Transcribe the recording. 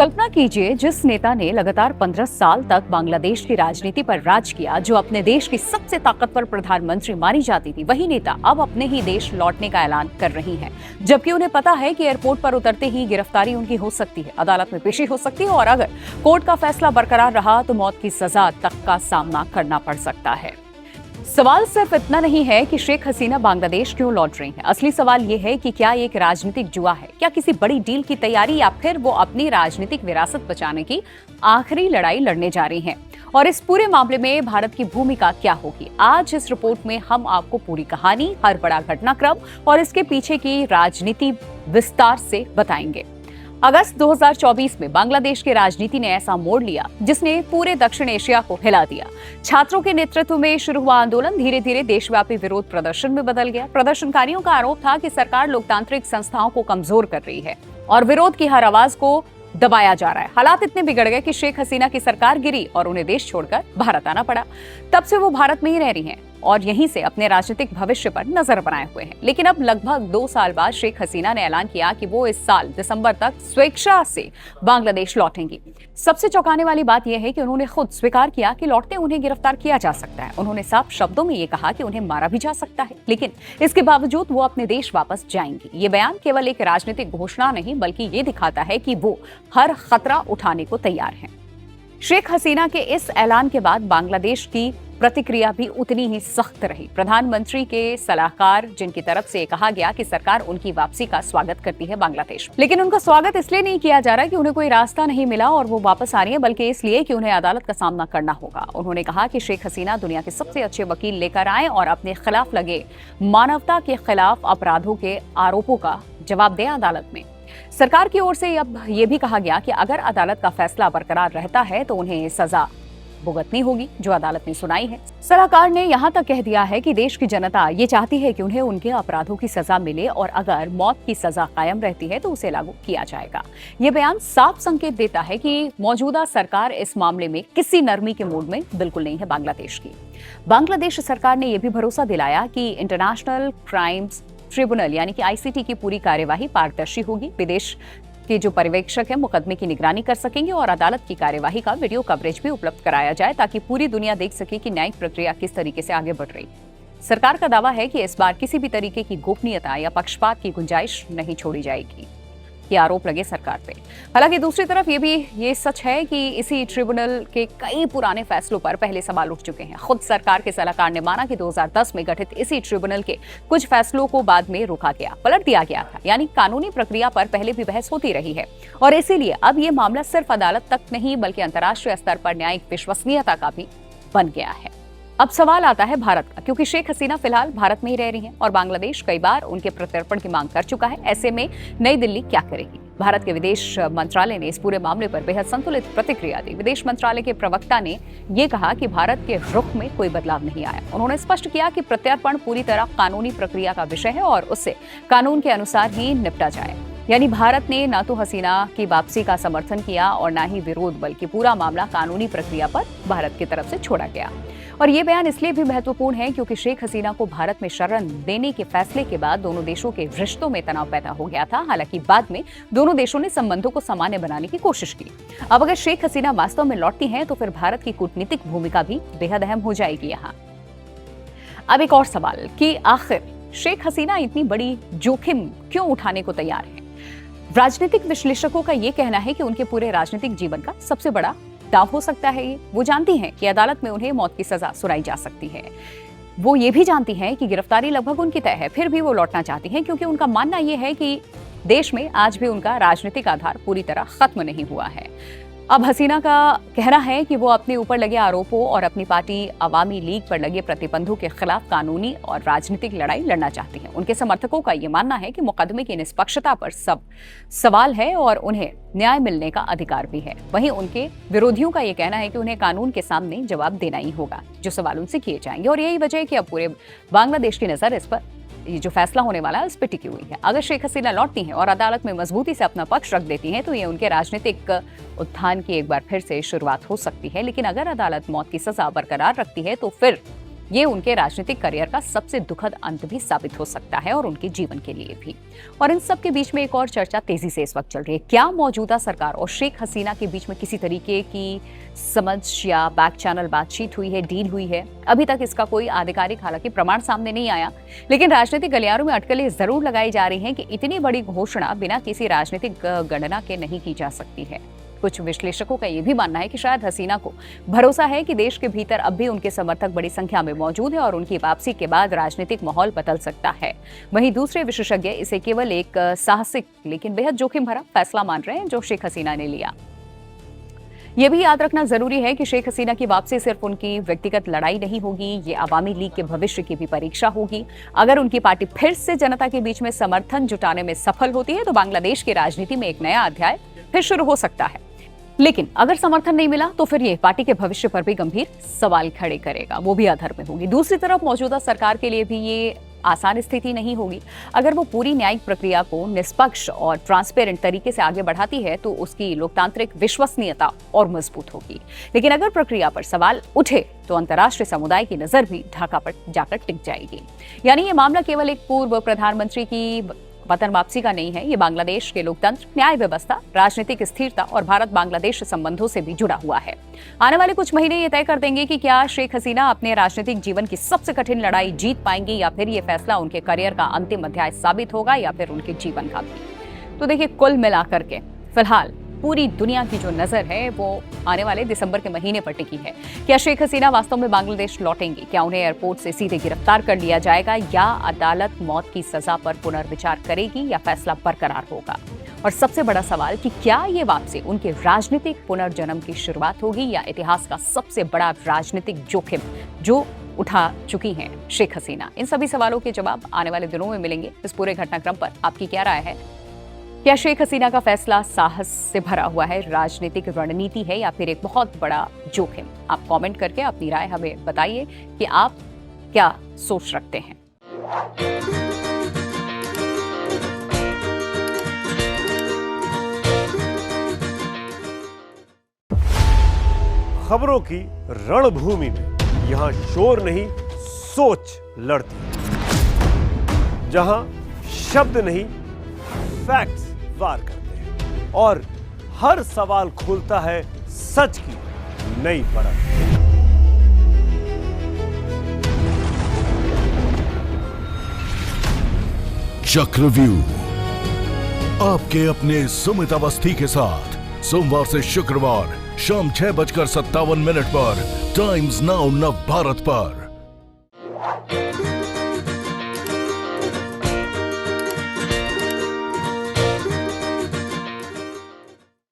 कल्पना कीजिए, जिस नेता ने लगातार 15 साल तक बांग्लादेश की राजनीति पर राज किया, जो अपने देश की सबसे ताकतवर प्रधानमंत्री मानी जाती थी, वही नेता अब अपने ही देश लौटने का ऐलान कर रही हैं। जबकि उन्हें पता है कि एयरपोर्ट पर उतरते ही गिरफ्तारी उनकी हो सकती है, अदालत में पेशी हो सकती है और अगर कोर्ट का फैसला बरकरार रहा तो मौत की सजा तक का सामना करना पड़ सकता है। सवाल सिर्फ इतना नहीं है कि शेख हसीना बांग्लादेश क्यों लौट रही हैं। असली सवाल ये है कि क्या ये एक राजनीतिक जुआ है, क्या किसी बड़ी डील की तैयारी, या फिर वो अपनी राजनीतिक विरासत बचाने की आखिरी लड़ाई लड़ने जा रही हैं। और इस पूरे मामले में भारत की भूमिका क्या होगी, आज इस रिपोर्ट में हम आपको पूरी कहानी, हर बड़ा घटनाक्रम और इसके पीछे की राजनीति विस्तार से बताएंगे। अगस्त 2024 में बांग्लादेश की राजनीति ने ऐसा मोड़ लिया जिसने पूरे दक्षिण एशिया को हिला दिया। छात्रों के नेतृत्व में शुरू हुआ आंदोलन धीरे धीरे देशव्यापी विरोध प्रदर्शन में बदल गया। प्रदर्शनकारियों का आरोप था कि सरकार लोकतांत्रिक संस्थाओं को कमजोर कर रही है और विरोध की हर आवाज को दबाया जा रहा है। हालात इतने बिगड़ गए कि शेख हसीना की सरकार गिरी और उन्हें देश छोड़कर भारत आना पड़ा। तब से वो भारत में ही रह रही हैं और यहीं से अपने राजनीतिक भविष्य पर नजर बनाए हुए हैं। लेकिन अब लगभग 2 साल बाद शेख हसीना ने ऐलान किया कि वो इस साल दिसंबर तक स्वेच्छा से बांग्लादेश लौटेंगी। सबसे चौंकाने वाली बात यह है कि उन्होंने खुद स्वीकार किया कि लौटते उन्हें गिरफ्तार किया जा सकता है। उन्होंने साफ शब्दों में ये कहा कि उन्हें मारा भी जा सकता है, लेकिन इसके बावजूद वो अपने देश वापस जाएंगी। ये बयान केवल एक राजनीतिक घोषणा नहीं, बल्कि ये दिखाता है कि वो हर खतरा उठाने को तैयार हैं। शेख हसीना के इस ऐलान के बाद बांग्लादेश की प्रतिक्रिया भी उतनी ही सख्त रही। प्रधानमंत्री के सलाहकार, जिनकी तरफ से कहा गया कि सरकार उनकी वापसी का स्वागत करती है बांग्लादेश, लेकिन उनका स्वागत इसलिए नहीं किया जा रहा कि उन्हें कोई रास्ता नहीं मिला और वो वापस आ रही है, बल्कि इसलिए कि उन्हें अदालत का सामना करना होगा। उन्होंने कहा कि शेख हसीना दुनिया के सबसे अच्छे वकील लेकर आए और अपने खिलाफ लगे मानवता के खिलाफ अपराधों के आरोपों का जवाब दें अदालत में। सरकार की ओर से अब ये भी कहा गया कि अगर अदालत का फैसला बरकरार रहता है तो उन्हें सजा भुगतनी होगी जो अदालत ने सुनाई है। सलाहकार ने यहां तक कह दिया है कि देश की जनता ये चाहती है कि उन्हें उनके अपराधों की सजा मिले और अगर मौत की सजा कायम रहती है तो उसे लागू किया जाएगा। ये बयान साफ संकेत देता है कि मौजूदा सरकार इस मामले में किसी नरमी के मूड में बिल्कुल नहीं है बांग्लादेश की। बांग्लादेश सरकार ने यह भी भरोसा दिलाया कि इंटरनेशनल क्राइम्स ट्रिब्यूनल यानी कि आईसीटी की पूरी कार्यवाही पारदर्शी होगी। विदेश के जो पर्यवेक्षक हैं मुकदमे की निगरानी कर सकेंगे और अदालत की कार्यवाही का वीडियो कवरेज भी उपलब्ध कराया जाए ताकि पूरी दुनिया देख सके कि न्यायिक प्रक्रिया किस तरीके से आगे बढ़ रही। सरकार का दावा है कि इस बार किसी भी तरीके की गोपनीयता या पक्षपात की गुंजाइश नहीं छोड़ी जाएगी। ये आरोप लगे सरकार पे। हालांकि दूसरी तरफ ये सच है कि इसी ट्रिब्यूनल के कई पुराने फैसलों पर पहले सवाल उठ चुके हैं। खुद सरकार के सलाहकार ने माना कि 2010 में गठित इसी ट्रिब्यूनल के कुछ फैसलों को बाद में रोका गया, पलट दिया गया था। यानी कानूनी प्रक्रिया पर पहले भी बहस होती रही है और इसीलिए अब ये मामला सिर्फ अदालत तक नहीं बल्कि अंतर्राष्ट्रीय स्तर पर न्यायिक विश्वसनीयता का भी बन गया है। अब सवाल आता है भारत का, क्योंकि शेख हसीना फिलहाल भारत में ही रह रही हैं और बांग्लादेश कई बार उनके प्रत्यर्पण की मांग कर चुका है। ऐसे में नई दिल्ली क्या करेगी? भारत के विदेश मंत्रालय ने इस पूरे मामले पर बेहद संतुलित प्रतिक्रिया दी। विदेश मंत्रालय के प्रवक्ता ने यह कहा कि भारत के रुख में कोई बदलाव नहीं आया। उन्होंने स्पष्ट किया कि प्रत्यर्पण पूरी तरह कानूनी प्रक्रिया का विषय है और उससे कानून के अनुसार ही निपटा जाए। यानी भारत ने न तो हसीना की वापसी का समर्थन किया और न ही विरोध, बल्कि पूरा मामला कानूनी प्रक्रिया पर भारत की तरफ से छोड़ा गया। और ये बयान इसलिए भी महत्वपूर्ण है क्योंकि शेख हसीना को भारत में शरण देने के फैसले के बाद दोनों देशों के रिश्तों में तनाव पैदा हो गया था। हालांकि बाद में दोनों देशों ने संबंधों को सामान्य बनाने की कोशिश की। अब अगर शेख हसीना वास्तव में लौटती हैं तो फिर भारत की कूटनीतिक भूमिका भी बेहद अहम हो जाएगी। यहाँ अब एक और सवाल कि आखिर शेख हसीना इतनी बड़ी जोखिम क्यों उठाने को तैयार है? राजनीतिक विश्लेषकों का यह कहना है कि उनके पूरे राजनीतिक जीवन का सबसे बड़ा दाव हो सकता है ये। वो जानती हैं कि अदालत में उन्हें मौत की सजा सुनाई जा सकती है। वो ये भी जानती हैं कि गिरफ्तारी लगभग उनकी तय है, फिर भी वो लौटना चाहती हैं क्योंकि उनका मानना यह है कि देश में आज भी उनका राजनीतिक आधार पूरी तरह खत्म नहीं हुआ है। अब हसीना का कहना है कि वो अपने ऊपर लगे आरोपों और अपनी पार्टी अवामी लीग पर लगे प्रतिबंधों के खिलाफ कानूनी और राजनीतिक लड़ाई लड़ना चाहती हैं। उनके समर्थकों का ये मानना है कि मुकदमे की निष्पक्षता पर सब सवाल है और उन्हें न्याय मिलने का अधिकार भी है। वहीं उनके विरोधियों का ये कहना है कि उन्हें कानून के सामने जवाब देना ही होगा जो सवाल उनसे किए जाएंगे और यही वजह है कि अब पूरे बांग्लादेश की नजर इस पर ये जो फैसला होने वाला है उस पर टिकी हुई है। अगर शेख हसीना लौटती हैं और अदालत में मजबूती से अपना पक्ष रख देती हैं तो ये उनके राजनीतिक उत्थान की एक बार फिर से शुरुआत हो सकती है। लेकिन अगर अदालत मौत की सजा बरकरार रखती है तो फिर ये उनके राजनीतिक करियर का सबसे दुखद अंत भी साबित हो सकता है और उनके जीवन के लिए भी। और इन सब के बीच में एक और चर्चा तेजी से इस वक्त चल रही है। क्या मौजूदा सरकार और शेख हसीना के बीच में किसी तरीके की समझ या बैक चैनल बातचीत हुई है, डील हुई है? अभी तक इसका कोई आधिकारिक हालांकि प्रमाण सामने नहीं आया, लेकिन राजनीतिक गलियारों में अटकलें जरूर लगाई जा रही हैं कि इतनी बड़ी घोषणा बिना किसी राजनीतिक गणना के नहीं की जा सकती है। कुछ विश्लेषकों का यह भी मानना है कि शायद हसीना को भरोसा है कि देश के भीतर अब भी उनके समर्थक बड़ी संख्या में मौजूद है और उनकी वापसी के बाद राजनीतिक माहौल बदल सकता है। वहीं दूसरे विशेषज्ञ इसे केवल एक साहसिक लेकिन बेहद जोखिम भरा फैसला मान रहे हैं जो शेख हसीना ने लिया। यह भी याद रखना जरूरी है कि शेख हसीना की वापसी सिर्फ उनकी व्यक्तिगत लड़ाई नहीं होगी, ये अवामी लीग के भविष्य की भी परीक्षा होगी। अगर उनकी पार्टी फिर से जनता के बीच में समर्थन जुटाने में सफल होती है तो बांग्लादेश की राजनीति में एक नया अध्याय फिर शुरू हो सकता है। लेकिन अगर समर्थन नहीं मिला तो फिर ये पार्टी के भविष्य पर भी गंभीर सवाल खड़े करेगा, वो भी अधर में होगी। दूसरी तरफ मौजूदा सरकार के लिए भी ये आसान स्थिति नहीं होगी। अगर वो पूरी न्यायिक प्रक्रिया को निष्पक्ष और ट्रांसपेरेंट तरीके से आगे बढ़ाती है तो उसकी लोकतांत्रिक विश्वसनीयता और मजबूत होगी। लेकिन अगर प्रक्रिया पर सवाल उठे तो अंतर्राष्ट्रीय समुदाय की नजर भी ढाका पर जाकर टिक जाएगी। यानी ये मामला केवल एक पूर्व प्रधानमंत्री की वतन वापसी का नहीं है, ये बांग्लादेश के लोकतंत्र, न्याय व्यवस्था, राजनीतिक स्थिरता और भारत बांग्लादेश संबंधों से भी जुड़ा हुआ है। आने वाले कुछ महीने ये तय कर देंगे कि क्या शेख हसीना अपने राजनीतिक जीवन की सबसे कठिन लड़ाई जीत पाएंगी या फिर ये फैसला उनके करियर का अंतिम अध्याय साबित होगा या फिर उनके जीवन का भी। तो देखिए, कुल मिलाकर के फिलहाल पूरी दुनिया की जो नजर है वो आने वाले दिसंबर के महीने पर टिकी है। क्या शेख हसीना वास्तव में बांग्लादेश लौटेंगी? क्या उन्हें एयरपोर्ट से सीधे गिरफ्तार कर लिया जाएगा या अदालत मौत की सजा पर पुनर्विचार करेगी या फैसला बरकरार होगा? और सबसे बड़ा सवाल कि क्या ये वापसी उनके राजनीतिक पुनर्जन्म की शुरुआत होगी या इतिहास का सबसे बड़ा राजनीतिक जोखिम जो उठा चुकी हैं शेख हसीना? इन सभी सवालों के जवाब आने वाले दिनों में मिलेंगे। इस पूरे घटनाक्रम पर आपकी क्या राय है? क्या शेख हसीना का फैसला साहस से भरा हुआ है, राजनीतिक रणनीति है या फिर एक बहुत बड़ा जोखिम? आप कमेंट करके अपनी राय हमें बताइए कि आप क्या सोच रखते हैं। खबरों की रणभूमि में यहां शोर नहीं, सोच लड़ती है। जहां शब्द नहीं, फैक्ट्स वार करते हैं और हर सवाल खोलता है सच की नई परत। चक्रव्यूह आपके अपने सुमित अवस्थी के साथ सोमवार से शुक्रवार शाम 6:57 पर टाइम्स नाउ नव भारत पर।